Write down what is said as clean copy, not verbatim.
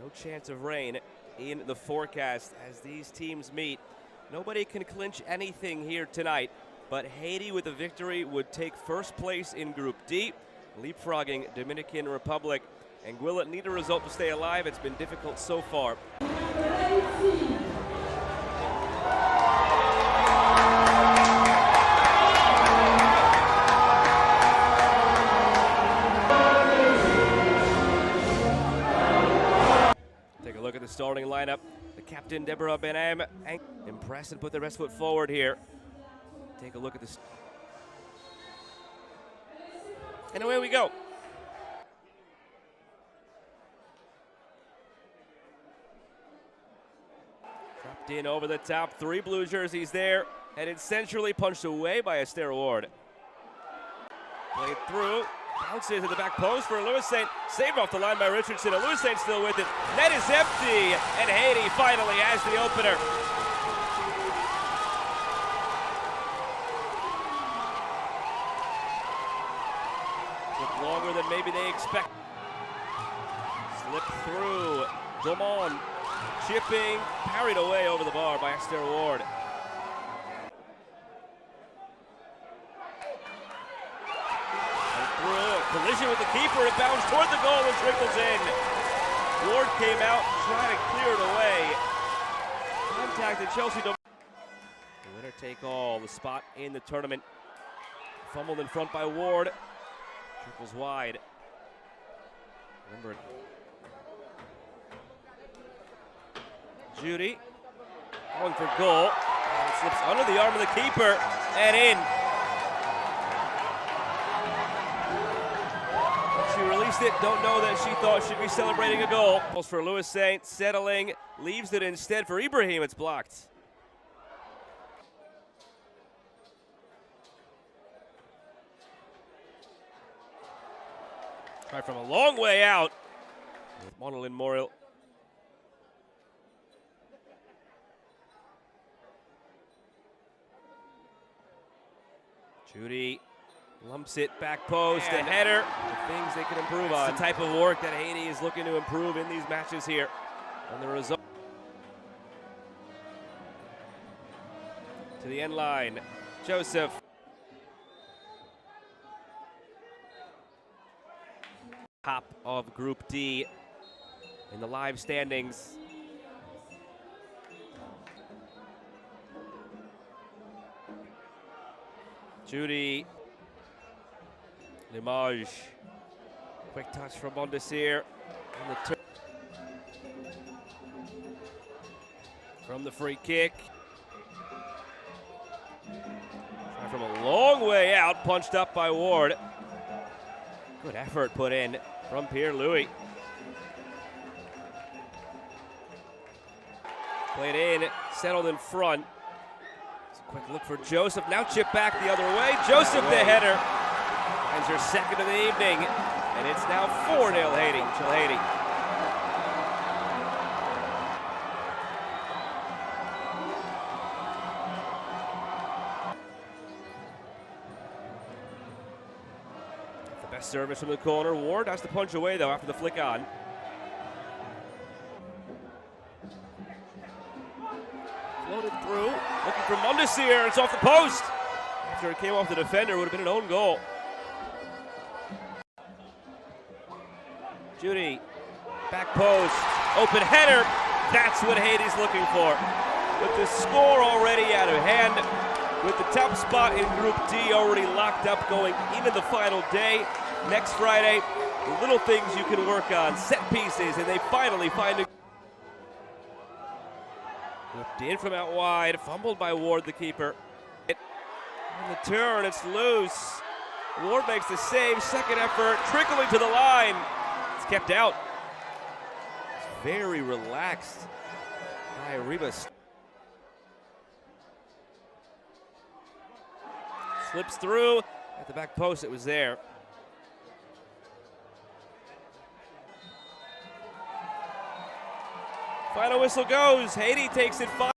No chance of rain in the forecast as these teams meet. Nobody can clinch anything here tonight, but Haiti with a victory would take first place in Group D, leapfrogging Dominican Republic. And will it need a result to stay alive? It's been difficult so far. Take a look at the starting lineup. The captain, Deborah Benham, impressed and put their best foot forward here. Take a look at this. And away we go. Dropped in over the top, 3 blue jerseys there, headed centrally, punched away by Esther Ward. Played through, bounces at the back post for Louis Saint, saved off the line by Richardson, and Louis Saint still with it. Net is empty, and Haiti finally has the opener. Took longer than maybe they expect. Slip through, Dumont. Chipping, parried away over the bar by Esther Ward. And through, a collision with the keeper, it bounced toward the goal and trickles in. Ward came out, trying to clear it away. Contacted Chelsea. The winner take all, the spot in the tournament. Fumbled in front by Ward. Trickles wide. Remember it. Judy going for goal. And it slips under the arm of the keeper and in. She released it. Don't know that she thought she'd be celebrating a goal. For Louis Saint, settling, leaves it instead for Ibrahim. It's blocked. Try from a long way out with Monolin Moriel. Judy lumps it back post, and header. The things they can improve on. The type of work that Haiti is looking to improve in these matches here. And the result to the end line. Joseph. Top of Group D in the live standings. Judy, Limage, quick touch from Mondesir from the free kick. Try from a long way out, punched up by Ward. Good effort put in from Pierre-Louis. Played in, settled in front. Quick look for Joseph, now chip back the other way. Joseph the header, finds her second of the evening, and it's now 4-0 Haiti. Haiti. The best service from the corner. Ward has to punch away though after the flick on. Floated through, looking for Mondesir, it's off the post. After it came off the defender, it would have been an own goal. Judy, back post, open header. That's what Haiti's looking for. With the score already out of hand, with the top spot in Group D already locked up going into the final day. Next Friday, the little things you can work on, set pieces, and they finally find a whipped in from out wide, fumbled by Ward, the keeper. On the turn, it's loose. Ward makes the save, second effort, trickling to the line. It's kept out. It's very relaxed by Ribas. Slips through, at the back post, it was there. Final whistle goes, Haiti takes it 5.